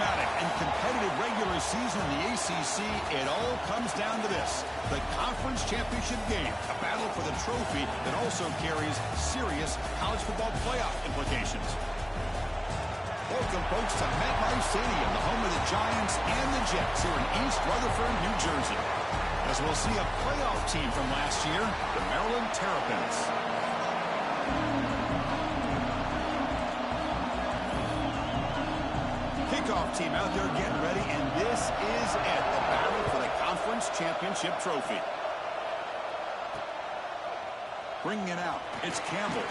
dramatic and competitive regular season in the ACC, it all comes down to this: the conference championship game, a battle for the trophy that also carries serious college football playoff implications. Welcome, folks, to MetLife Stadium, the home of the Giants and the Jets here in East Rutherford, New Jersey. As we'll see a playoff team from last year, the Maryland Terrapins. Kickoff team out there getting ready, and this is it, the battle for the conference championship trophy. Bringing it out, it's Campbell.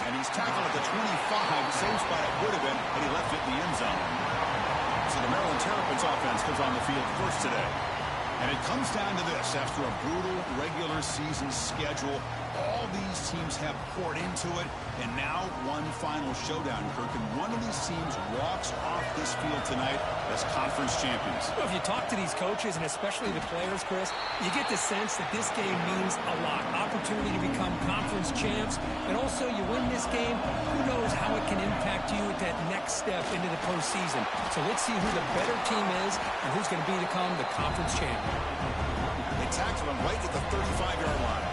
And he's tackled at the 25, same spot it would have been, but he left it in the end zone. So the Maryland Terrapins offense comes on the field first today. And it comes down to this: after a brutal regular season schedule, all these teams have poured into it, and now one final showdown, Kirk, and one of these teams walks off this field tonight as conference champions. Well, if you talk to these coaches, and especially the players, Chris, you get the sense that this game means a lot. Opportunity to become conference champs, and also you win this game, who knows how it can impact you at that next step into the postseason. So let's see who the better team is and who's going to become the conference champion. They tackle him right at the 35-yard line.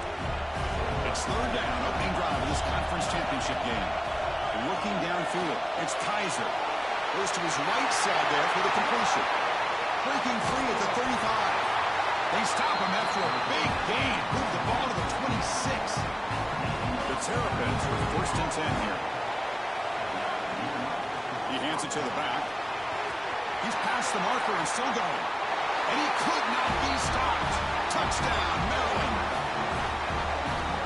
It's third down, opening drive of this conference championship game. Looking downfield, it's Kaiser. Goes to his right side there for the completion. Breaking free at the 35. They stop him after a big gain. Move the ball to the 26. The Terrapins are first and 10 here. He hands it to the back. He's past the marker and still going. And he could not be stopped. Touchdown, Maryland.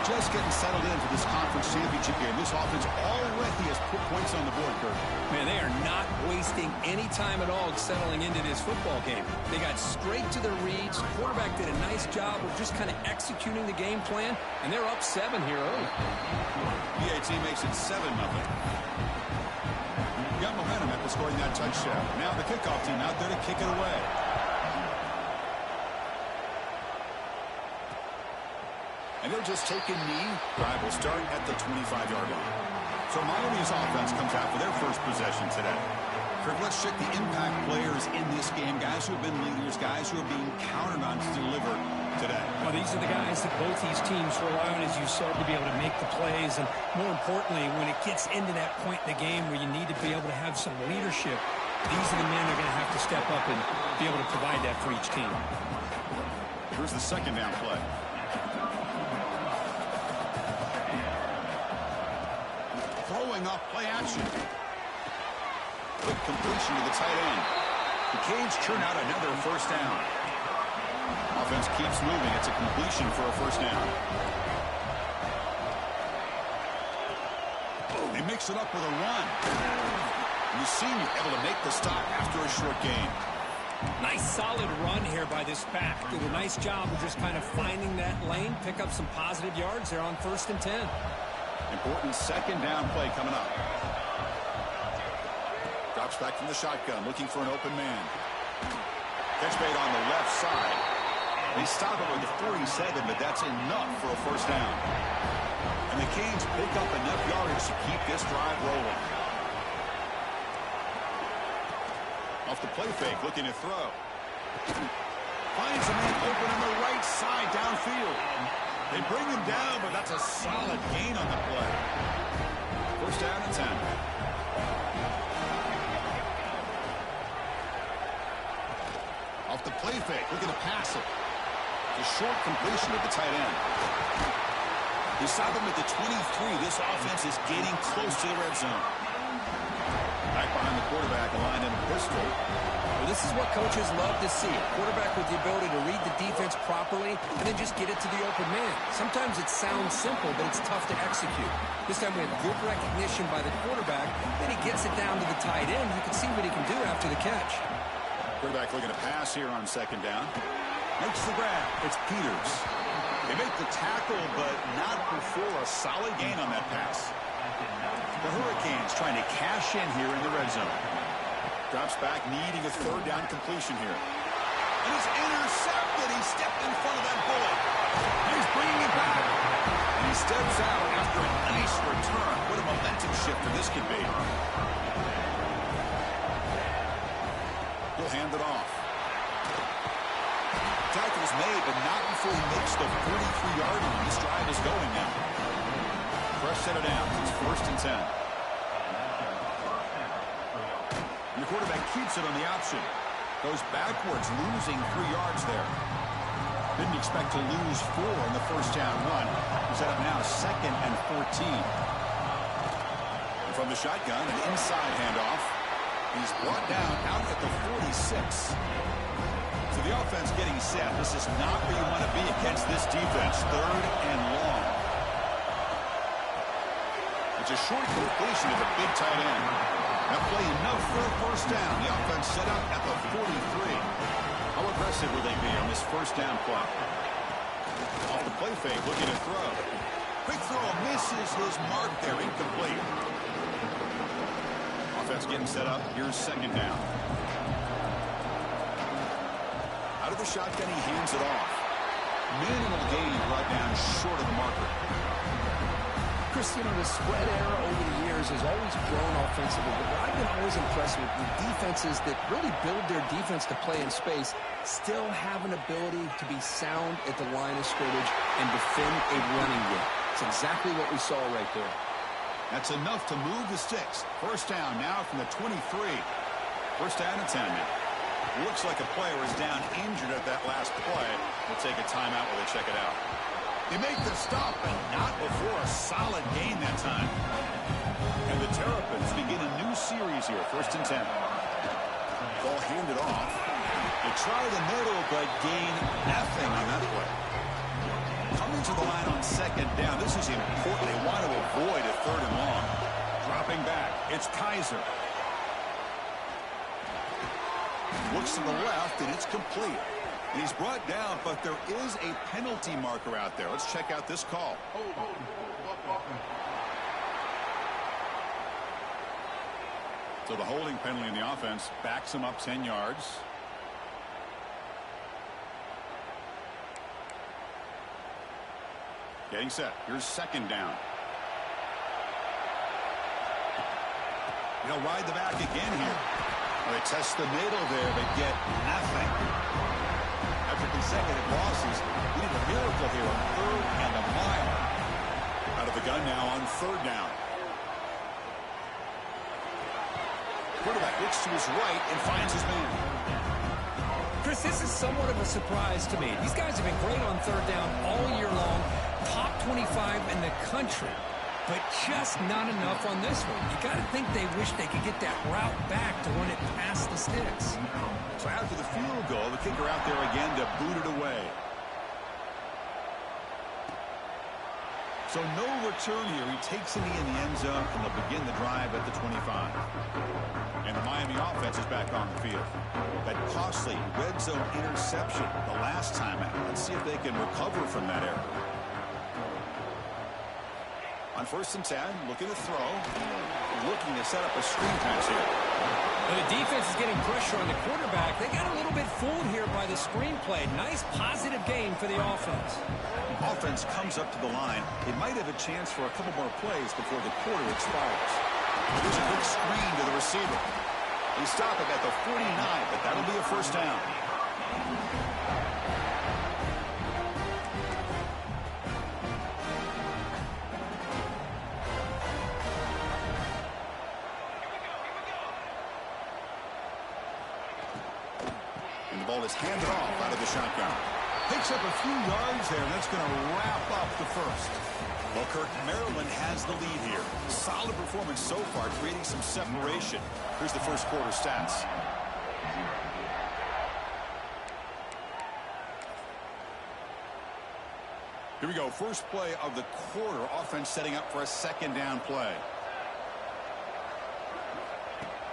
Just getting settled in for this conference championship game. This offense already has put points on the board, Kirk. Man, they are not wasting any time at all settling into this football game. They got straight to their reads. The quarterback did a nice job of just kind of executing the game plan, and they're up 7 here early. BAT makes it 7-0. Got momentum after scoring that touchdown. Now the kickoff team out there to kick it away. And they'll just take a knee. Drive will start at the 25-yard line. So Miami's offense comes out for their first possession today. Kirk, let's check the impact players in this game. Guys who have been leaders, guys who are being counted on to deliver today. Well, these are the guys that both these teams rely on, as you said, to be able to make the plays. And more importantly, when it gets into that point in the game where you need to be able to have some leadership, these are the men that are going to have to step up and be able to provide that for each team. Here's the second down play. Throwing off play action. Quick completion to the tight end. The Canes churn out another first down. Offense keeps moving. It's a completion for a first down. They mix it up with a run. And the senior able to make the stop after a short gain. Nice solid run here by this back. Did a nice job of just kind of finding that lane, pick up some positive yards there on 1st and 10. Important second down play coming up. Drops back from the shotgun, looking for an open man. Catch made on the left side. They stop him with the 47, but that's enough for a first down. And the Canes pick up enough yardage to keep this drive rolling. Off the play fake, looking to throw. Finds a man open on the right side downfield. They bring him down, but that's a solid gain on the play. First down and 10. Off the play fake, looking to pass it. The short completion of the tight end. They stop him at the 23. This offense is getting close to the red zone. Back behind the quarterback, aligned in a pistol. Well, this is what coaches love to see. A quarterback with the ability to read the defense properly and then just get it to the open man. Sometimes it sounds simple, but it's tough to execute. This time we have good recognition by the quarterback. Then he gets it down to the tight end. You can see what he can do after the catch. Quarterback looking to pass here on second down. Makes the grab. It's Peters. They make the tackle, but not before a solid gain on that pass. The Hurricanes trying to cash in here in the red zone. Drops back, needing a third down completion here. And he's intercepted. He stepped in front of that bullet. And he's bringing it back. And he steps out after a nice return. What a momentum shifter this could be. will hand it off. Tackle's made, but not before he makes the 43-yard line. This drive is going now. Fresh set of downs. It's 1st and 10. And the quarterback keeps it on the option. Goes backwards, losing 3 yards there. Didn't expect to lose 4 in the first down run. Set up now 2nd and 14. And from the shotgun, an inside handoff. He's brought down out at the 46. So the offense getting set. This is not where you want to be against this defense. 3rd and long. It's a short completion of a big tight end. That play enough for a first down. The offense set up at the 43. How aggressive will they be on this first down play? Off the play fake, looking to throw. Quick throw, misses his mark there, incomplete. Offense getting set up. Here's 2nd down. Out of the shotgun, he hands it off. Minimal gain brought down short of the marker. Chris, you know, the spread era over the years has always grown offensively, but what I've been always impressed with defenses that really build their defense to play in space still have an ability to be sound at the line of scrimmage and defend a running game. It's exactly what we saw right there. That's enough to move the sticks. First down now from the 23. First down and 10 now. Looks like a player is down injured at that last play. We'll take a timeout while they check it out. They make the stop, but not before a solid gain that time. And the Terrapins begin a new series here, 1st and 10. Ball handed off. They try the middle, but gain nothing on that play. Coming to the line on 2nd down. This is important. They want to avoid a 3rd and long. Dropping back. It's Kaiser. Looks to the left, and it's complete. And he's brought down, but there is a penalty marker out there. Let's check out this call. So the holding penalty in the offense backs him up 10 yards. Getting set. Here's 2nd down. He'll ride the back again here. Well, they test the middle there, but get nothing. After consecutive losses, we need a miracle here on 3rd and a mile. Out of the gun now on 3rd down. Quarterback looks to his right and finds his man. Chris, this is somewhat of a surprise to me. These guys have been great on 3rd down all year long. Top 25 in the country. But just not enough on this one. You got to think they wish they could get that route back to run it past the sticks. So after the field goal, the kicker out there again to boot it away. So no return here. He takes a knee in the end zone, and they'll begin the drive at the 25. And the Miami offense is back on the field. That costly red zone interception the last time out. Let's see if they can recover from that error. On 1st and 10, looking to throw. Looking to set up a screen pass here. And the defense is getting pressure on the quarterback. They got a little bit fooled here by the screenplay. Nice positive gain for the offense. Offense comes up to the line. They might have a chance for a couple more plays before the quarter expires. There's a quick screen to the receiver. They stop it at the 49, but that'll be a first down. The ball is handed off out of the shotgun. Picks up a few yards there, and that's going to wrap up the first. Well, Kirk, Maryland has the lead here. Solid performance so far, creating some separation. Here's the first quarter stats. Here we go. First play of the quarter. Offense setting up for a 2nd down play.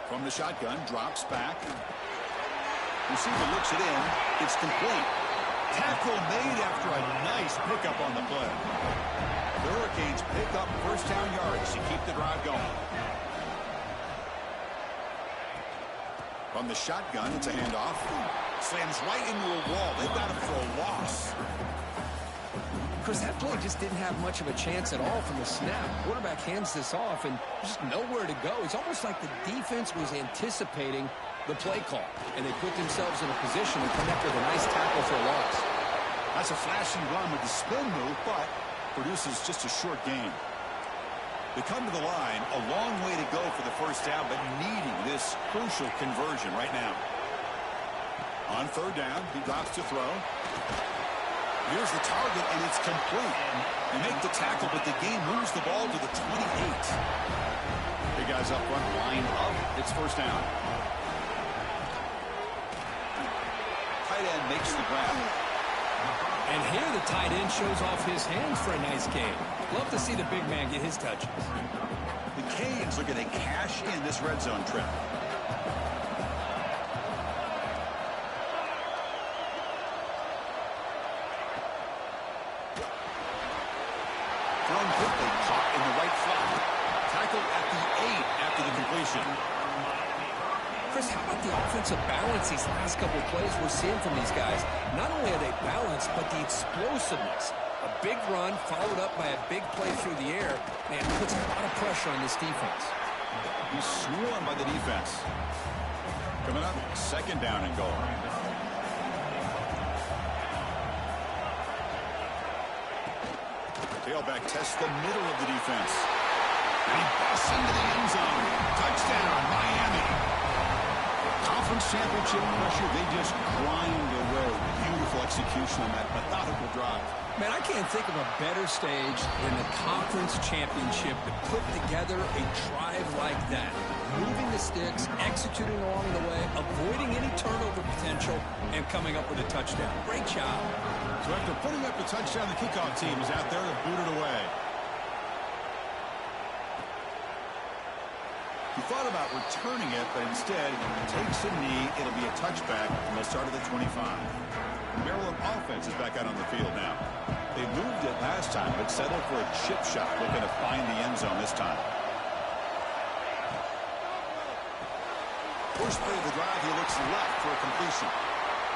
From the shotgun, drops back. Receiver looks it in. It's complete. Tackle made after a nice pickup on the play. The Hurricanes pick up first down yards to keep the drive going. From the shotgun, it's a handoff. Slams right into a wall. They've got him for a loss. Chris, that play just didn't have much of a chance at all from the snap. Quarterback hands this off, and there's just nowhere to go. It's almost like the defense was anticipating the play call, and they put themselves in a position to connect with a nice tackle for a loss. That's a flashing run with the spin move, but produces just a short gain. They come to the line, a long way to go for the first down, but needing this crucial conversion right now. On third down, he drops to throw. Here's the target, and it's complete. They make the tackle, but the game moves the ball to the 28. Big guys up front, lined up. It's first down. Tight end makes the grab. And here the tight end shows off his hands for a nice game. Love to see the big man get his touches. The Canes looking to cash in this red zone trip. Thrown quickly, caught in the right flat. Tackled at the 8 after the completion. Chris, how about the offensive balance these last couple of plays we're seeing from these guys? Not only are they balanced, but the explosiveness. A big run followed up by a big play through the air. Man, puts a lot of pressure on this defense. He's swarmed by the defense. Coming up, second down and goal. Tailback tests the middle of the defense. And he busts into the end zone. Touchdown, Miami. Conference championship pressure, they just grind away. Beautiful execution on that methodical drive. Man, I can't think of a better stage than the conference championship to put together a drive like that. Moving the sticks, executing along the way, avoiding any turnover potential, and coming up with a touchdown. Great job. So after putting up the touchdown, the kickoff team is out there to boot it away. He thought about returning it, but instead takes a knee. It'll be a touchback, and they'll start at the 25. The Maryland offense is back out on the field now. They moved it last time, but settled for a chip shot, looking to find the end zone this time. First play of the drive, he looks left for a completion.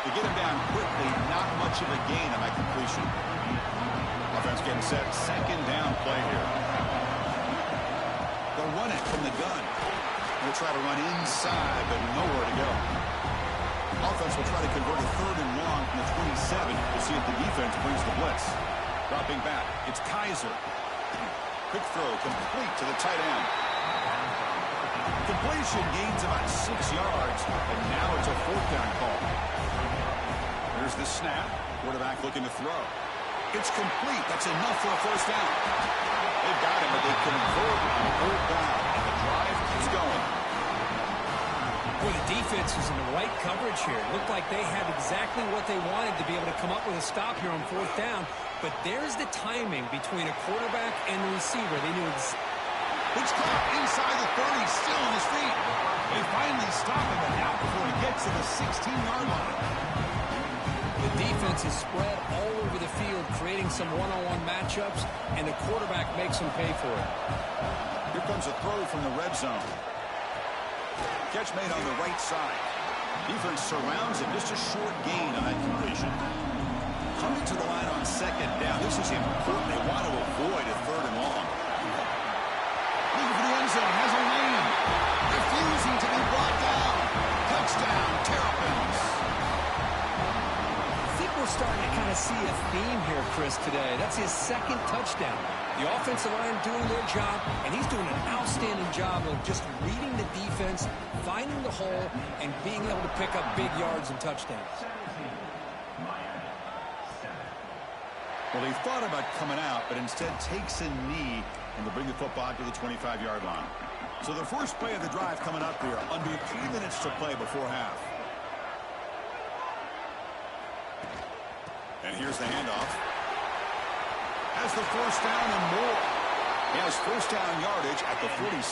They get him down quickly, not much of a gain on that completion. Offense getting set, second down play here. They'll run it from the gun. They'll try to run inside, but nowhere to go. Offense will try to convert a third and long from the 27. We'll see if the defense brings the blitz. Dropping back, it's Kaiser. Quick throw, complete to the tight end. Completion gains about 6 yards, and now it's a fourth down call. There's the snap. Quarterback looking to throw. It's complete. That's enough for a first down. They've got him, but they convert on third down, and the drive keeps going. Boy, the defense was in the right coverage here. It looked like they had exactly what they wanted to be able to come up with a stop here on fourth down. But there's the timing between a quarterback and the receiver. They knew It's caught inside the 30, still on his feet. They finally stop him, but now before he gets to the 16-yard line. the defense is spread all over the field, creating some one-on-one matchups, and the quarterback makes them pay for it. Here comes a throw from the red zone. Catch made on the right side. Defense surrounds him. Just a short gain on that completion. Coming to the line on second down. This is important. They want to avoid a third and long. Looking for the end zone. Has a lane. Refusing to be brought down. Touchdown, Terrapins. I think we're starting to kind of see a theme here, Chris, today. That's his second touchdown. The offensive line doing their job, and he's doing an outstanding job of just reading the defense, finding the hole, and being able to pick up big yards and touchdowns. Well, he thought about coming out, but instead takes a knee and will bring the football to the 25-yard line. So the first play of the drive coming up here, under 3 minutes to play before half. And here's the handoff. Has the first down and more. He has first down yardage at the 46.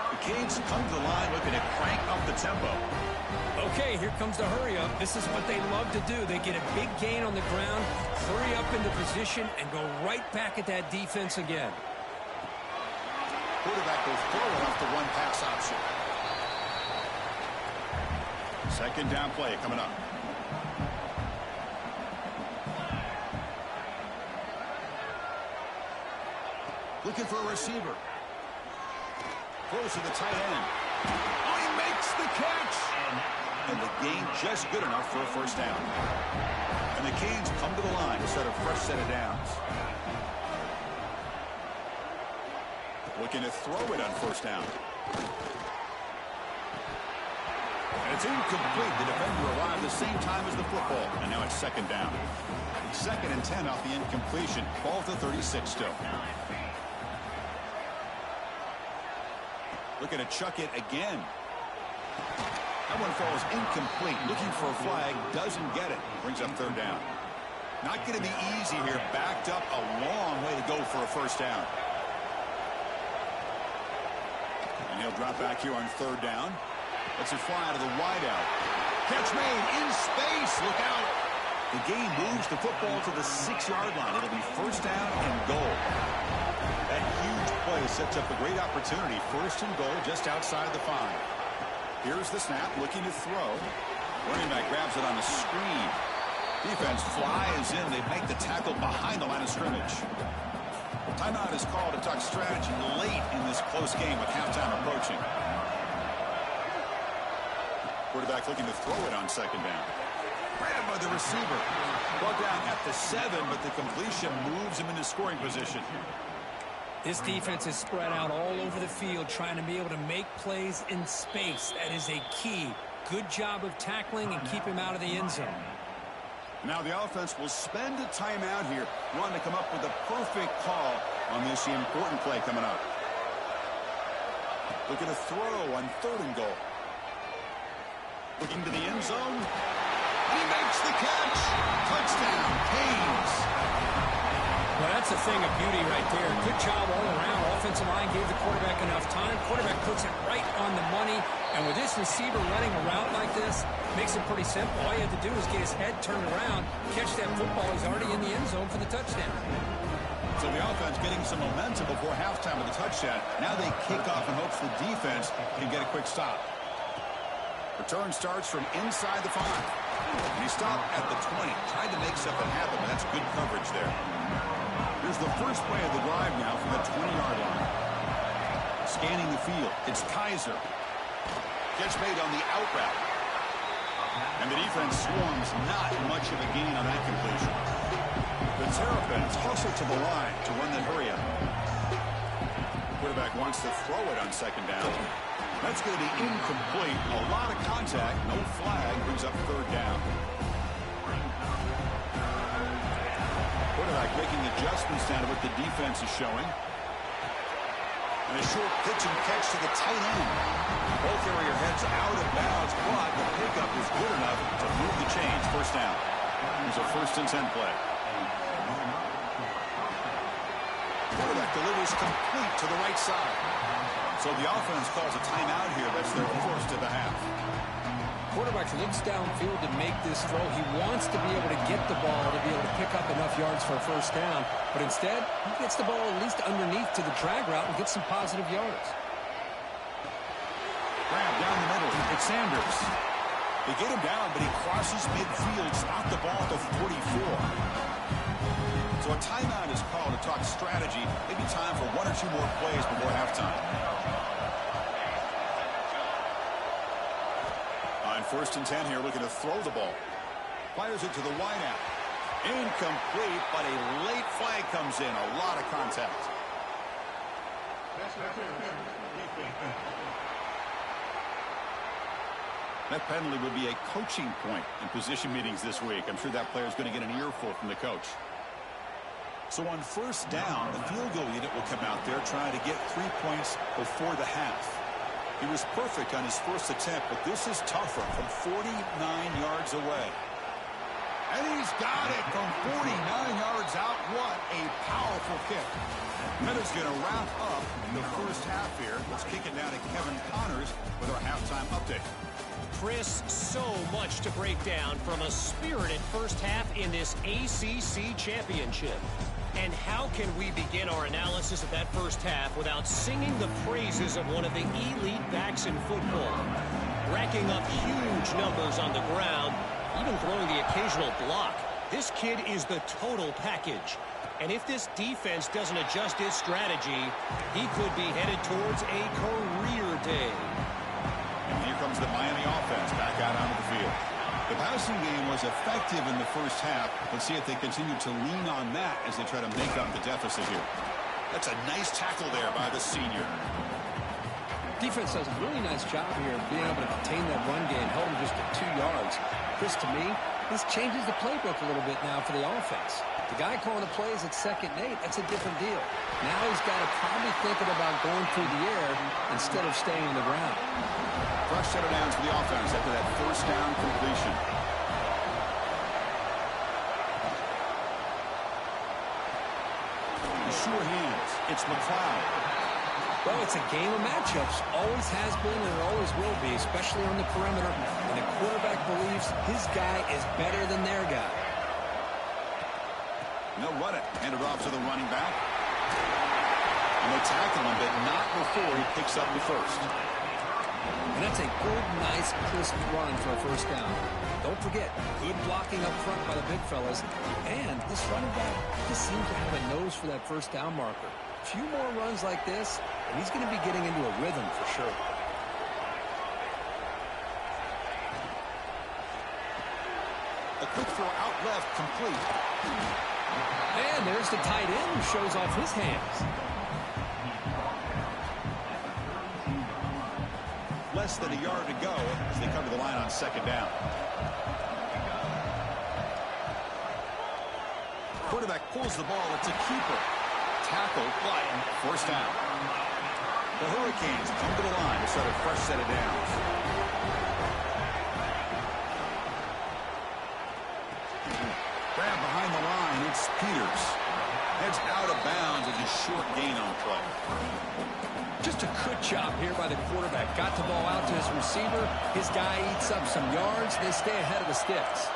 The Canes come to the line looking to crank up the tempo. Okay, here comes the hurry up. This is what they love to do. They get a big gain on the ground, hurry up into position, and go right back at that defense again. Quarterback goes forward off the run-pass option. Second down play coming up. Looking for a receiver. Throws to the tight end. Oh, he makes the catch. And the gain just good enough for a first down. And the Canes come to the line to set a fresh set of downs. Looking to throw it on first down. And it's incomplete. The defender arrived the same time as the football. And now it's second down. 2nd and 10 off the incompletion. Ball to 36 still. Looking to chuck it again. That one falls incomplete. Looking for a flag. Doesn't get it. Brings up third down. Not going to be easy here. Backed up a long way to go for a first down. And he'll drop back here on third down. Lets it fly out of the wideout. Catch made in space. Look out. The gain moves the football to the 6-yard line. It'll be first down and goal. That huge play sets up a great opportunity. First and goal just outside the 5. Here's the snap, looking to throw. Running back grabs it on the screen. Defense flies in. They make the tackle behind the line of scrimmage. Timeout is called to talk strategy late in this close game with halftime approaching. Quarterback looking to throw it on second down. Grabbed by the receiver. Brought down at the 7, but the completion moves him into scoring position. This defense is spread out all over the field, trying to be able to make plays in space. That is a key. Good job of tackling and keep him out of the end zone. Now the offense will spend a timeout here, wanting to come up with a perfect call on this important play coming up. Looking to throw on third and goal. Looking to the end zone. And he makes the catch. Touchdown, Canes. Well, that's a thing of beauty right there. Good job all around. Offensive line gave the quarterback enough time. Quarterback puts it right on the money. And with this receiver running a route like this, makes it pretty simple. All you have to do is get his head turned around, catch that football. He's already in the end zone for the touchdown. So the offense getting some momentum before halftime with the touchdown. Now they kick off in hopes the defense can get a quick stop. Return starts from inside the 5. And he stopped at the 20. Tried to make something happen, but that's good coverage there. Here's the first play of the drive now from the 20-yard line. Scanning the field. It's Kaiser. Catch made on the out route. And the defense swarms not much of a gain on that completion. The Terrapins hustle to the line to run the hurry up. Quarterback wants to throw it on second down. That's going to be incomplete. A lot of contact. No flag. Brings up third down. Quarterback making adjustments down to what the defense is showing. And a short pitch and catch to the tight end. Ball carrier heads out of bounds, but the pickup is good enough to move the chains. First down. Here's a 1st and 10 play. Quarterback delivers complete to the right side. So the offense calls a timeout here. That's their first of the half. Quarterback looks downfield to make this throw. He wants to be able to get the ball to be able to pick up enough yards for a first down. But instead, he gets the ball at least underneath to the drag route and gets some positive yards. Grab down the middle. It's Sanders. They get him down, but he crosses midfield. Stop the ball at the 44. So a timeout is called to talk strategy. Maybe time for 1 or 2 more plays before halftime. On 1st and 10 here, looking to throw the ball. Fires it to the wideout. Incomplete, but a late flag comes in. A lot of contact. That penalty would be a coaching point in position meetings this week. I'm sure that player is going to get an earful from the coach. So on first down, the field goal unit will come out there trying to get 3 points before the half. He was perfect on his first attempt, but this is tougher from 49 yards away. And he's got it from 49 yards out. What a powerful kick. That is going to wrap up the first half here. Let's kick it down to Kevin Connors with our halftime update. Chris, so much to break down from a spirited first half in this ACC championship. And how can we begin our analysis of that first half without singing the praises of one of the elite backs in football? Racking up huge numbers on the ground, even throwing the occasional block. This kid is the total package. And if this defense doesn't adjust its strategy, he could be headed towards a career day. And here comes the Miami offense back out onto the field. The passing game was effective in the first half. Let's see if they continue to lean on that as they try to make up the deficit here. That's a nice tackle there by the senior. Defense does a really nice job here of being able to contain that run game, held him just at 2 yards. Chris, to me, this changes the playbook a little bit now for the offense. The guy calling the plays at 2nd and 8, that's a different deal. Now he's got to probably thinking about going through the air instead of staying on the ground. Fresh set of downs for the offense after that first down completion. The sure hands. It's McLeod. Well, it's a game of matchups. Always has been and it always will be, especially on the perimeter. And the quarterback believes his guy is better than their guy. And they'll run it. Hand it off to the running back. And they tackle him, but not before he picks up the first. And that's a good, nice, crisp run for a first down. Don't forget, good blocking up front by the big fellas. And this running back just seems to have a nose for that first down marker. A few more runs like this, and he's going to be getting into a rhythm for sure. A quick throw out left, complete. And there's the tight end who shows off his hands. Less than a yard to go as they come to the line on 2nd down. Quarterback pulls the ball. It's a keeper. Tackled by him. First down. The Hurricanes come to the line to start a fresh set of downs. Grab behind the line. It's Peters. Heads out of bounds as a short gain on play. Just a good job here by the quarterback. Got the ball out to his receiver. His guy eats up some yards. They stay ahead of the sticks.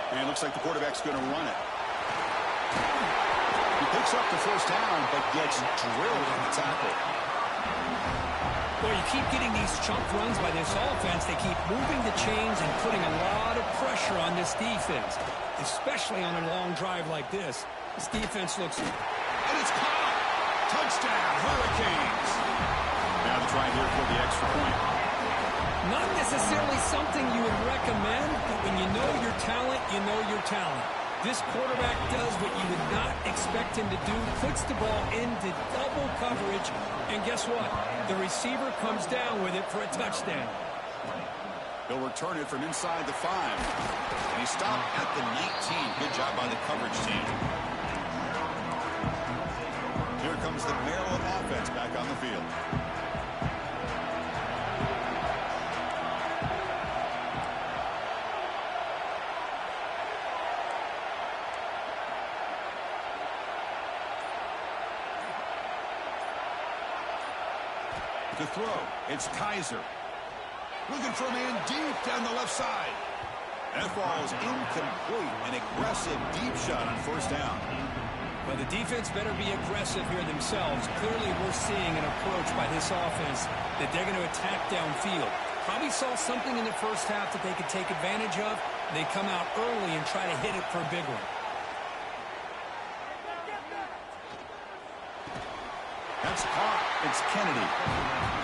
And it looks like the quarterback's going to run it. He picks up the first down, but gets drilled on the tackle. Well, you keep getting these chunk runs by this offense. They keep moving the chains and putting a lot of pressure on this defense, especially on a long drive like this. This defense looks... And it's caught! Touchdown, Hurricanes! Now to try here for the extra point. Not necessarily something you would recommend, but when you know your talent, you know your talent. This quarterback does what you would not expect him to do, puts the ball into double coverage, and guess what? The receiver comes down with it for a touchdown. He'll return it from inside the 5. And he stopped at the 19. Good job by the coverage team. Here comes the Maryland offense back on the field. To throw, it's Kaiser. Looking for a man deep down the left side. That ball is incomplete. An aggressive deep shot on first down. Well, the defense better be aggressive here themselves. Clearly, we're seeing an approach by this offense that they're going to attack downfield. Probably saw something in the first half that they could take advantage of. They come out early and try to hit it for a big one. That's caught. It's Kennedy.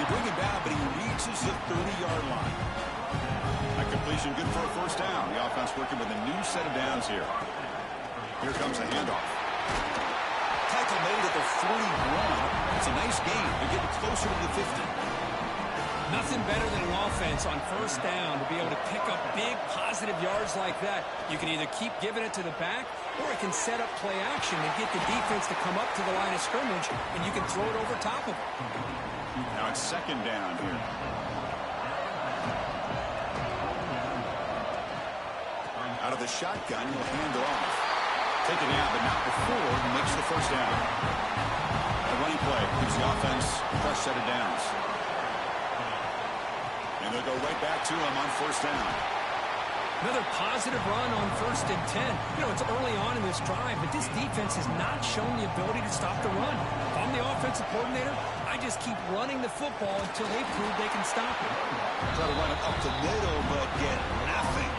They bring him down, but he reaches the 30-yard line. A completion good for a first down. The offense working with a new set of downs here. Here comes the handoff. Tackle made at the 41. It's a nice gain. They're getting closer to the 50. Nothing better than an offense on first down to be able to pick up big positive yards like that. You can either keep giving it to the back, or it can set up play action and get the defense to come up to the line of scrimmage, and you can throw it over top of it. Now it's 2nd down here. Out of the shotgun, he'll hand it off. Taken down, but not before he makes the first down. A running play gives the offense a fresh set of downs. And they'll go right back to him on first down. Another positive run on 1st and 10. You know, it's early on in this drive, but this defense has not shown the ability to stop the run. If I'm the offensive coordinator, I just keep running the football until they prove they can stop it. Try to run it up the middle, but get nothing.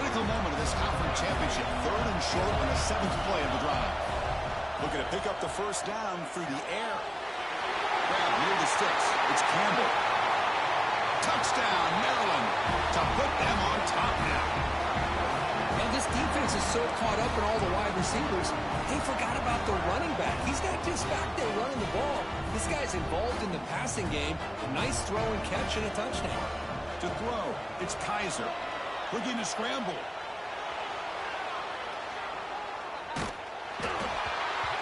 critical moment of this conference championship. 3rd and short on the 7th play of the drive. Looking to pick up the first down through the air. Grab near the sticks. It's Campbell. Touchdown, Maryland, to put them on top now. And this defense is so caught up in all the wide receivers, they forgot about the running back. He's not just back there running the ball. This guy's involved in the passing game. A nice throw and catch and a touchdown. To throw, it's Kaiser. Looking to scramble.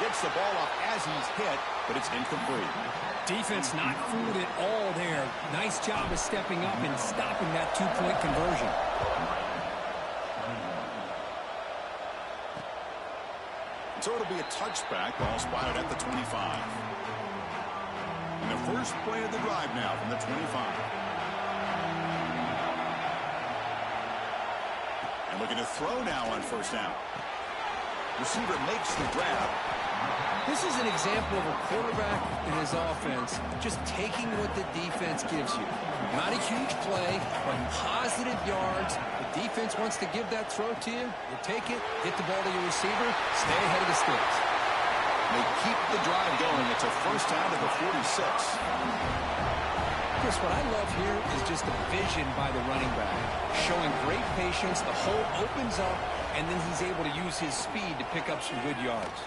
Gets the ball up as he's hit, but it's incomplete. Defense not fooled at all there. Nice job of stepping up and stopping that 2-point conversion. So it'll be a touchback. Ball spotted at the 25. And the first play of the drive now from the 25. And looking to throw now on first down. Receiver makes the grab. This is an example of a quarterback in his offense just taking what the defense gives you. Not a huge play, but positive yards. The defense wants to give that throw to you. You take it, get the ball to your receiver, stay ahead of the sticks. They keep the drive going. It's a first down to the 46. Chris, what I love here is just the vision by the running back. Showing great patience, the hole opens up, and then he's able to use his speed to pick up some good yards.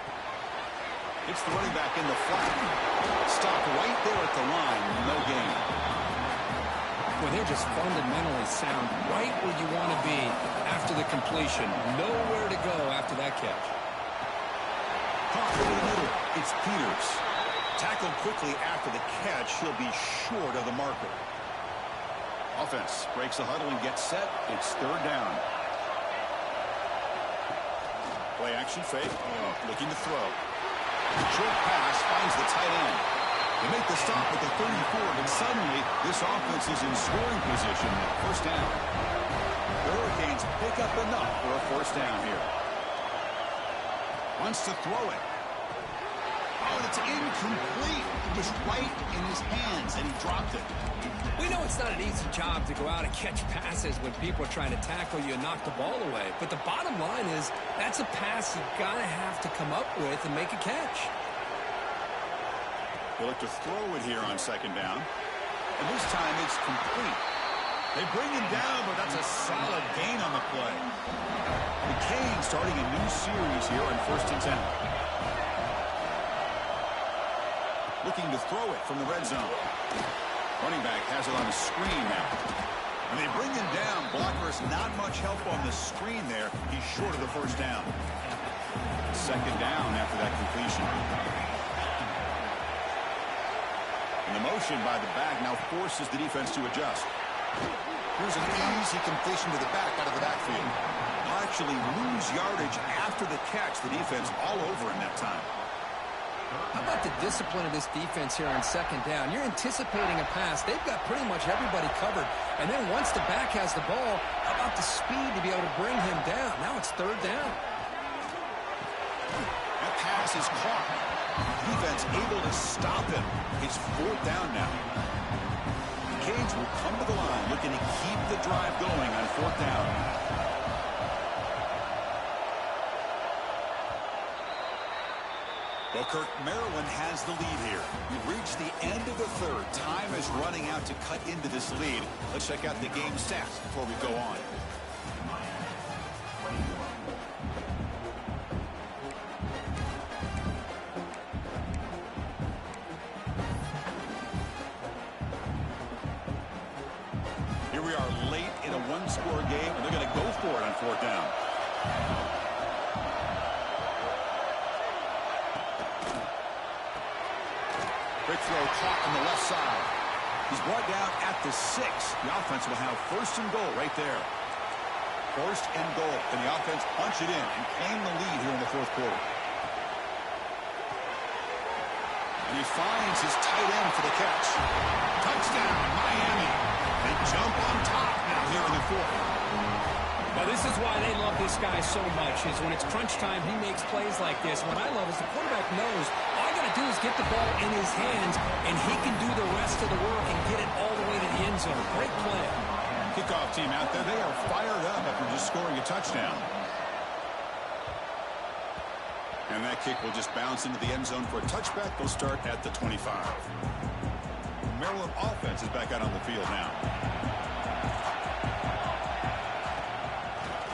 It's the running back in the flat. Stop right there at the line. No gain. Well, they're just fundamentally sound right where you want to be after the completion. Nowhere to go after that catch. Caught over the middle. It's Peters. Tackled quickly after the catch. He'll be short of the marker. Offense breaks the huddle and gets set. It's 3rd down. Play action fake. Looking to throw. Short pass finds the tight end. They make the stop at the 34, but suddenly this offense is in scoring position. First down. The Hurricanes pick up enough for a first down here. Wants to throw it. Oh, it's incomplete. It was right in his hands, and he dropped it. We know it's not an easy job to go out and catch passes when people are trying to tackle you and knock the ball away. But the bottom line is that's a pass you've got to have to come up with and make a catch. They look to throw it here on 2nd down. And this time it's complete. They bring him down, but that's a solid gain on the play. The Canes starting a new series here on 1st and 10. Looking to throw it from the red zone. Running back has it on the screen now. And they bring him down. Blockers not much help on the screen there. He's short of the first down. 2nd down after that completion. And the motion by the back now forces the defense to adjust. Here's an easy completion to the back out of the backfield. They'll actually lose yardage after the catch. The defense all over in that time. How about the discipline of this defense here on 2nd down? You're anticipating a pass. They've got pretty much everybody covered. And then once the back has the ball, how about the speed to be able to bring him down? Now it's 3rd down. That pass is caught. Defense able to stop him. It's 4th down now. The Canes will come to the line looking to keep the drive going on 4th down. Well, Kirk, Maryland has the lead here. We've reached the end of the 3rd. Time is running out to cut into this lead. Let's check out the game stats before we go on. Here we are late in a 1-score game, and they're going to go for it on 4th down. Quick throw caught on the left side. He's brought down at the 6. The offense will have 1st and goal right there. 1st and goal. And the offense punch it in and claim the lead here in the 4th quarter. And he finds his tight end for the catch. Touchdown, Miami. They jump on top now here in the 4th. Well, this is why they love this guy so much, is when it's crunch time, he makes plays like this. What I love is the quarterback knows all I got to do is get the ball in his hands, and he can do the rest of the work and get it all the way to the end zone. Great play. Kickoff team out there. They are fired up after just scoring a touchdown. And that kick will just bounce into the end zone for a touchback. They'll start at the 25. Maryland offense is back out on the field now.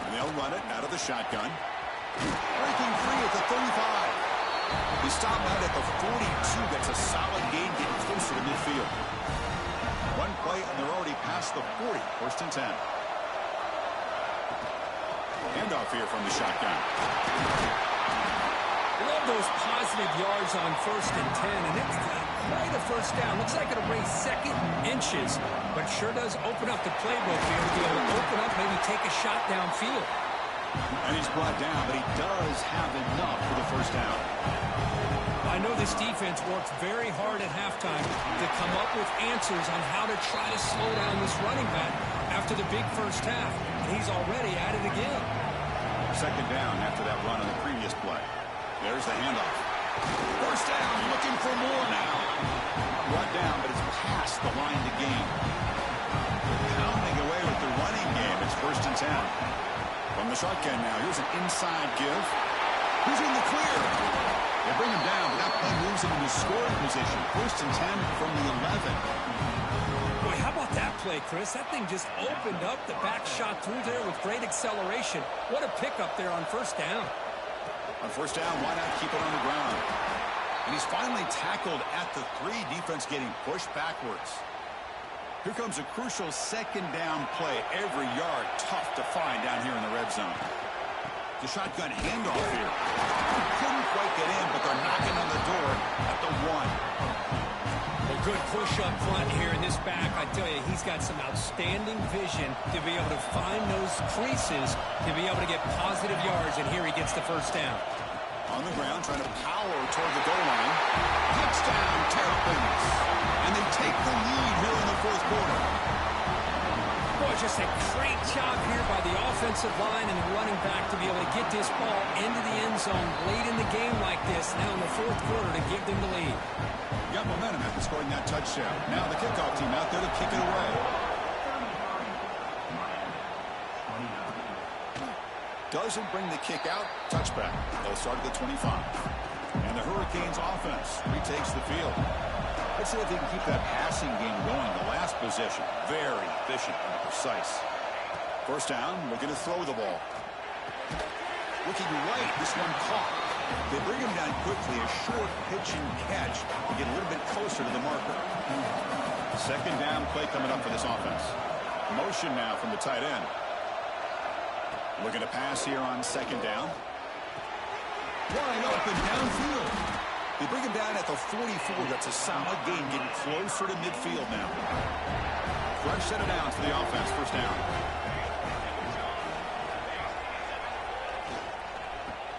And they'll run it out of the shotgun. Breaking free at the 35. He stopped out at the 42. That's a solid gain, getting closer to midfield. One play, and they're already past the 40. First and 10. Handoff here from the shotgun. Love those positive yards on first and 10, and it's quite a first down. Looks like it'll raise second inches, but sure does open up the playbook here to be able to open up, maybe take a shot downfield. And he's brought down, but he does have enough for the first down. I know this defense worked very hard at halftime to come up with answers on how to try to slow down this running back after the big first half, and he's already at it again. Second down after that run on the previous play. There's the handoff. First down, looking for more now. Brought down, but it's past the line to gain. Pounding away with the running game. It's first and 10. From the shotgun now, here's an inside give. Who's in the clear? They bring him down, but that play moves him into scoring position. First and 10 from the 11. Boy, how about that play, Chris? That thing just opened up. The back shot through there with great acceleration. What a pickup there on first down. On first down, why not keep it on the ground? And he's finally tackled at the 3. Defense getting pushed backwards. Here comes a crucial second down play. Every yard tough to find down here in the red zone. The shotgun handoff here. Couldn't quite get in, but they're knocking on the door at the 1. Well, good push up front here in this back. I tell you, he's got some outstanding vision to be able to find those creases, to be able to get positive yards, and here he gets the first down. On the ground, trying to power toward the goal line. Touchdown, Terrapins. And they take the lead here in the fourth quarter. Boy, just a great job here by the offensive line and the running back to be able to get this ball into the end zone late in the game like this, now in the fourth quarter, to give them the lead. Got momentum after scoring that touchdown. Now the kickoff team out there to kick it away. Doesn't bring the kick out. Touchback. They'll start at the 25. And the Hurricanes offense retakes the field. Let's see if they can keep that passing game going. The last possession, very efficient and precise. First down, looking to throw the ball. Looking right, this one caught. They bring him down quickly, a short pitch and catch to get a little bit closer to the marker. Second down play coming up for this offense. Motion now from the tight end. Looking to pass here on second down. Wide open downfield. They bring him down at the 44. That's a solid gain, getting closer to midfield now. Fresh set of downs for the offense. First down.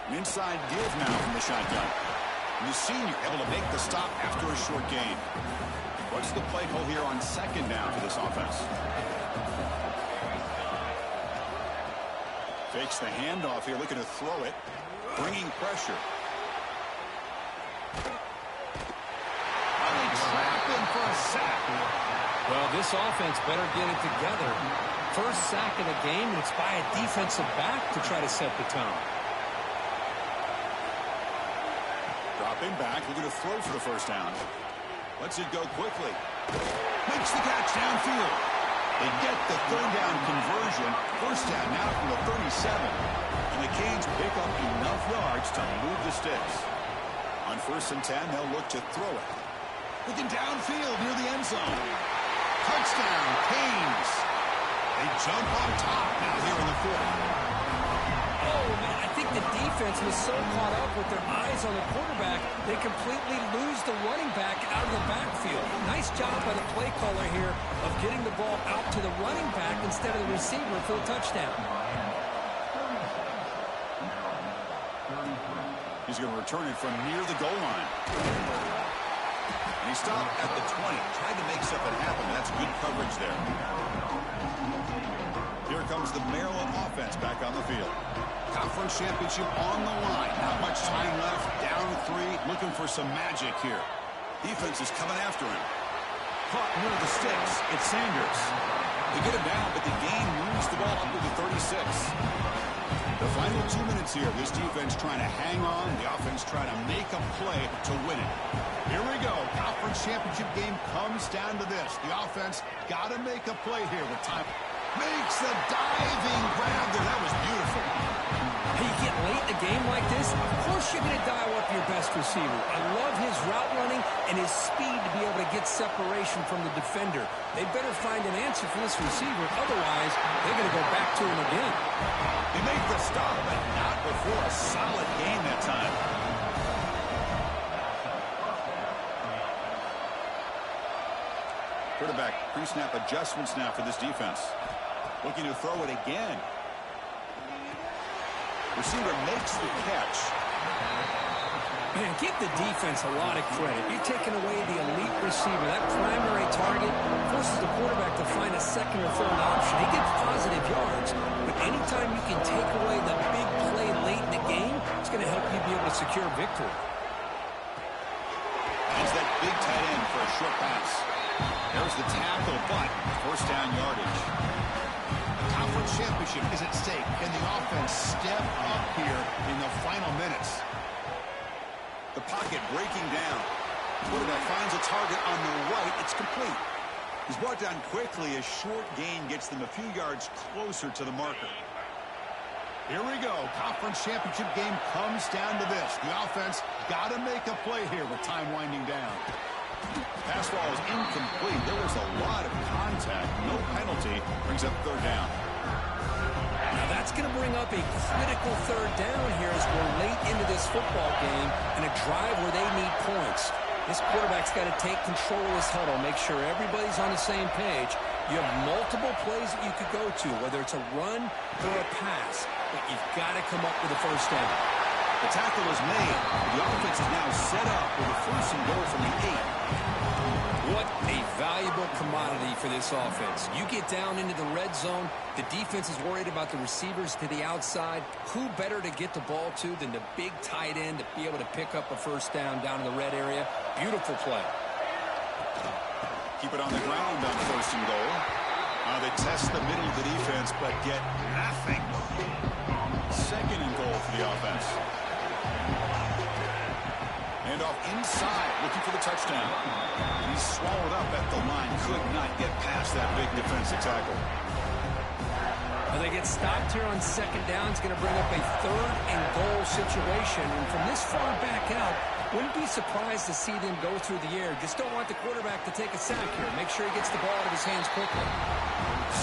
An inside give now from the shotgun. And the senior able to make the stop after a short gain. What's the play call here on second down for this offense? Fakes the handoff here, looking to throw it. Bringing pressure. They trap him for a sack. Well, this offense better get it together. First sack of the game, and it's by a defensive back to try to set the tone. Dropping back, looking to throw for the first down. Lets it go quickly. Makes the catch downfield. They get the third down conversion. First down now from the 37. And the Canes pick up enough yards to move the sticks. On first and 10, they'll look to throw it. Looking downfield near the end zone. Touchdown, Canes. They jump on top now here in the fourth. Oh, man, I think the defense was so caught up with their eyes on the quarterback, they completely lose the running back out of the backfield. Nice job by the play caller here of getting the ball out to the running back instead of the receiver for the touchdown. He's going to return it from near the goal line. And he stopped at the 20, tried to make something happen. That's good coverage there. Here comes the Maryland offense back on the field. Conference championship on the line. Not much time left. Down 3. Looking for some magic here. Defense is coming after him. Caught near the sticks. It's Sanders. They get him down, but the gain moves the ball up to the 36. The final 2 minutes here. This defense trying to hang on. The offense trying to make a play to win it. Here we go. Conference championship game comes down to this. The offense got to make a play here with time. Makes the diving grab there. That was beautiful. Hey, you get late in a game like this, of course you're going to dial up your best receiver. I love his route running and his speed to be able to get separation from the defender. They better find an answer for this receiver. Otherwise, they're going to go back to him again. They make the stop, but not before a solid game that time. Quarterback pre-snap adjustments now for this defense. Looking to throw it again. Receiver makes the catch. Man, give the defense a lot of credit. You're taking away the elite receiver. That primary target forces the quarterback to find a second or third option. He gets positive yards, but anytime you can take away the big play late in the game, it's going to help you be able to secure victory. Has that big tight end for a short pass. There's the tackle, but first down yardage. The conference championship is at stake. Can the offense step up here in the final minutes? The pocket breaking down. Quarterback finds a target on the right. It's complete. He's brought down quickly. A short gain gets them a few yards closer to the marker. Here we go. Conference championship game comes down to this. The offense got to make a play here with time winding down. Pass ball is incomplete. There was a lot of contact. No penalty. Brings up third down. Now that's going to bring up a critical third down here as we're late into this football game and a drive where they need points. This quarterback's got to take control of this huddle, make sure everybody's on the same page. You have multiple plays that you could go to, whether it's a run or a pass, but you've got to come up with a first down. The tackle is made. The offense is now set up with a first and goal from the 8. What a valuable commodity for this offense. You get down into the red zone, the defense is worried about the receivers to the outside. Who better to get the ball to than the big tight end to be able to pick up a first down in the red area? Beautiful play. Keep it on the ground on first and goal. They test the middle of the defense, but get nothing. Second and goal for the offense. Hand off inside, looking for the touchdown. He's swallowed up at the line. Could not get past that big defensive tackle. Well, they get stopped here on second down. It's going to bring up a third and goal situation. And from this far back out, wouldn't be surprised to see them go through the air. Just don't want the quarterback to take a sack here. Make sure he gets the ball out of his hands quickly.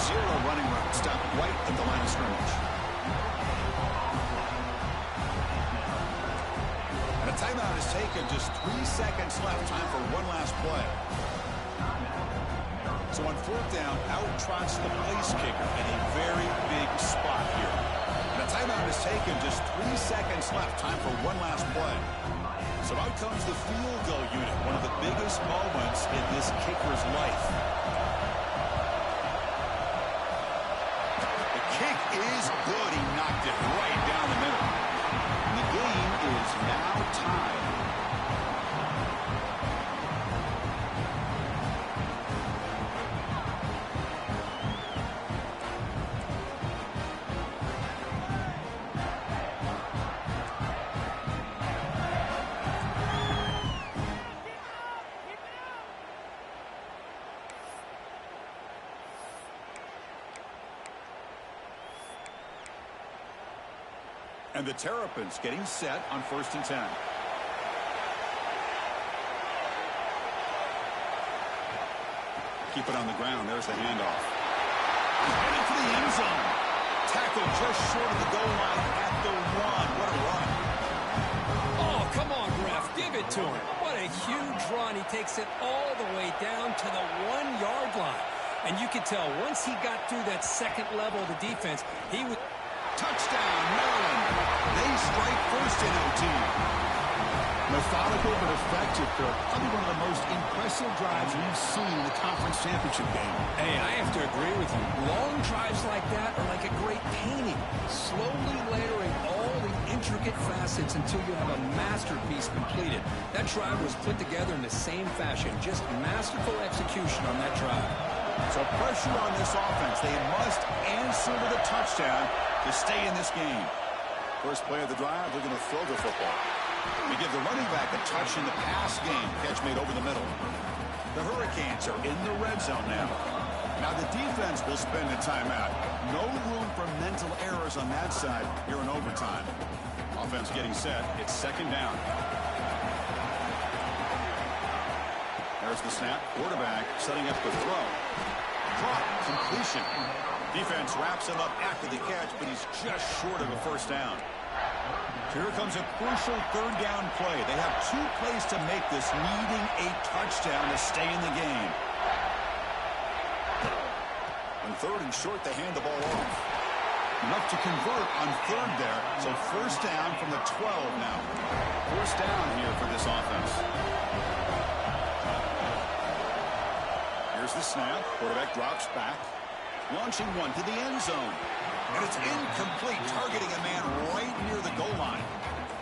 Zero running route. Stop right at the line of scrimmage. And a timeout is taken. Just 3 seconds left. Time for one last play. So on fourth down, out trots the place kicker in a very big spot here. And a timeout is taken. Just 3 seconds left. Time for one last play. So out comes the field goal unit, one of the biggest moments in this kicker's life. The kick is good. He knocked it right down the middle. And the game is now tied. And the Terrapins getting set on 1st and 10. Keep it on the ground. There's the handoff. Headed for the end zone. Tackle just short of the goal line at the 1. What a run. Oh, come on, ref. Give it to him. What a huge run. He takes it all the way down to the 1-yard line. And you can tell once he got through that second level of the defense, he was... Touchdown, Maryland. They strike first in OT. Methodical but effective, Kirk. Probably one of the most impressive drives we've seen in the conference championship game. Hey, I have to agree with you. Long drives like that are like a great painting. Slowly layering all the intricate facets until you have a masterpiece completed. That drive was put together in the same fashion. Just masterful execution on that drive. So pressure on this offense. They must answer with a touchdown to stay in this game. First play of the drive, they're going to throw the football. We give the running back a touch in the pass game. Catch made over the middle. The Hurricanes are in the red zone now. Now the defense will spend a timeout. No room for mental errors on that side here in overtime. Offense getting set. It's second down. There's the snap. Quarterback setting up the throw. Caught. Completion. Defense wraps him up after the catch, but he's just short of a first down. Here comes a crucial third down play. They have 2 plays to make this, needing a touchdown to stay in the game. On third and short, they hand the ball off. Enough to convert on third there. So first down from the 12 now. First down here for this offense. Here's the snap. Quarterback drops back. Launching one to the end zone. And it's incomplete, targeting a man right near the goal line.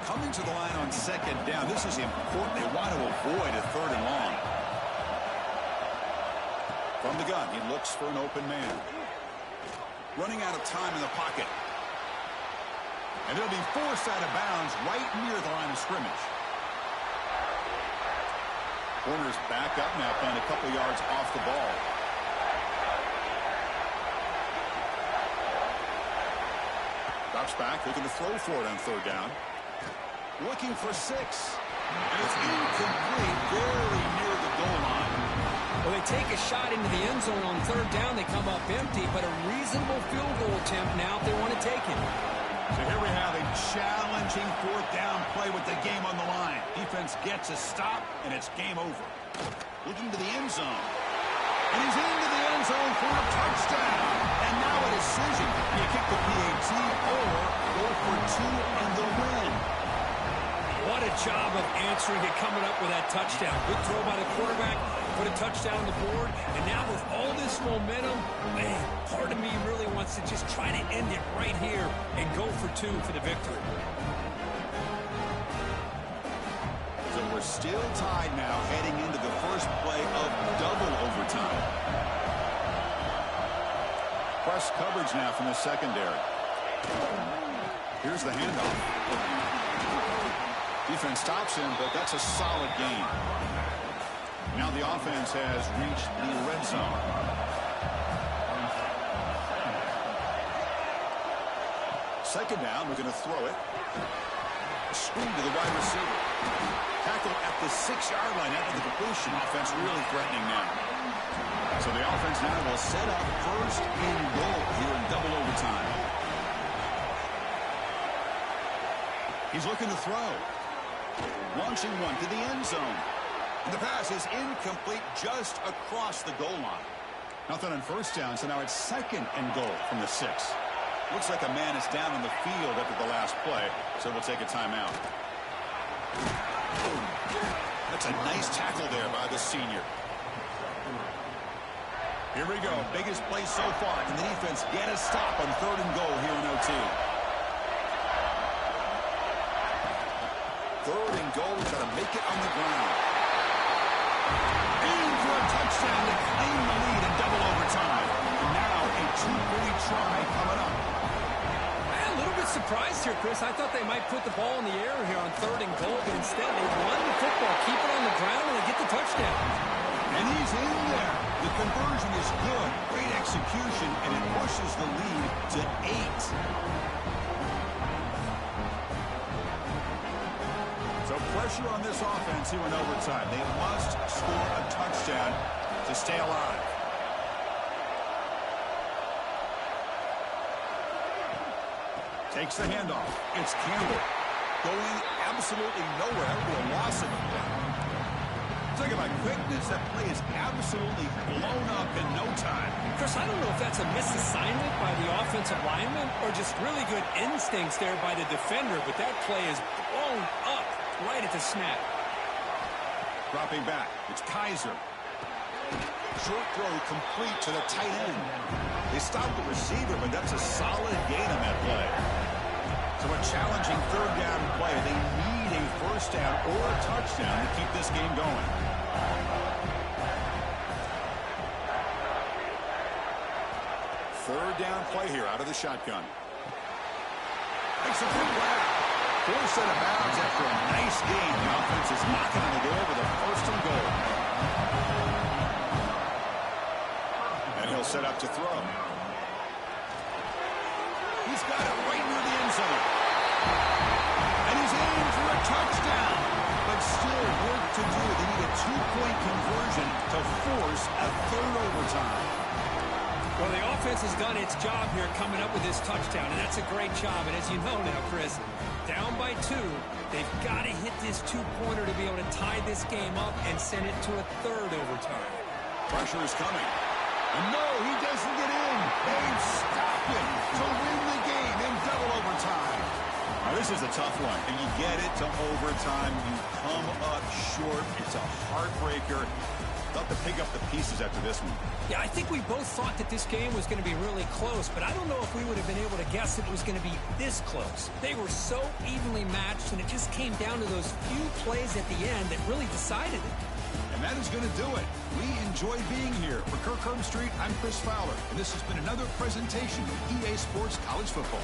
Coming to the line on second down. This is important. They want to avoid a third and long. From the gun, he looks for an open man. Running out of time in the pocket. And it'll be forced out of bounds right near the line of scrimmage. Corner's back up now, playing a couple yards off the ball. Drops back, looking to throw for it on third down. Looking for 6. And it's incomplete, very near the goal line. Well, they take a shot into the end zone on third down. They come up empty, but a reasonable field goal attempt now if they want to take it. So here we have a challenging fourth down play with the game on the line. Defense gets a stop, and it's game over. Looking to the end zone. And he's into the end zone for a touchdown. And now a decision. Do you kick the PAT or go for 2 and the win? What a job of answering it, coming up with that touchdown. Good throw by the quarterback, put a touchdown on the board, and now with all this momentum, man, part of me really wants to just try to end it right here and go for 2 for the victory. So we're still tied now, heading into the first play of double overtime. Press coverage now from the secondary. Here's the handoff. Defense stops him, but that's a solid gain. Now the offense has reached the red zone. Second down, we're going to throw it. A screen to the wide receiver. Tackle at the 6-yard line after the completion. Offense really threatening now. So the offense now will set up first and goal here in double overtime. He's looking to throw. Launching one to the end zone. And the pass is incomplete just across the goal line. Nothing on first down, so now it's second and goal from the 6. Looks like a man is down on the field after the last play, so we'll take a timeout. That's a nice tackle there by the senior. Here we go. Biggest play so far. Can the defense get a stop on third and goal here in OT? Third and goal. We've got to make it on the ground. In for a touchdown to claim the lead in double overtime. And now a 2-point try coming up. A little bit surprised here, Chris. I thought they might put the ball in the air here on third and goal, but instead they run the football, keep it on the ground, and they get the touchdown. And he's in there. The conversion is good. Great execution, and it pushes the lead to 8. So pressure on this offense here in overtime. They must score a touchdown to stay alive. Takes the handoff. It's Campbell. Going absolutely nowhere. That would be a loss of a play. Talking about quickness, that play is absolutely blown up in no time. Chris, I don't know if that's a misassignment by the offensive lineman or just really good instincts there by the defender, but that play is blown up right at the snap. Dropping back. It's Kaiser. Short throw complete to the tight end. They stopped the receiver, but that's a solid gain on that play. So a challenging third down play. They need a first down or a touchdown to keep this game going. Third down play here out of the shotgun. Makes a big grab. Forced out of bounds after a nice game. The offense is knocking on the door with a first and goal. And he'll set up to throw. He's got it right near the end zone. And he's aimed for a touchdown. But still work to do. They need a 2-point conversion to force a third overtime. Well, the offense has done its job here coming up with this touchdown, and that's a great job. And as you know now, Chris, down by 2, they've got to hit this 2-pointer to be able to tie this game up and send it to a third overtime. Pressure is coming. And no, he doesn't get in. They've stopped him to win the game in double overtime. Now, this is a tough one. And you get it to overtime. You come up short. It's a heartbreaker. Thought to pick up the pieces after this one. Yeah, I think we both thought that this game was going to be really close, but I don't know if we would have been able to guess that it was going to be this close. They were so evenly matched, and it just came down to those few plays at the end that really decided it. And that is going to do it. We enjoy being here. For Kirk Street, I'm Chris Fowler, and this has been another presentation of EA Sports College Football.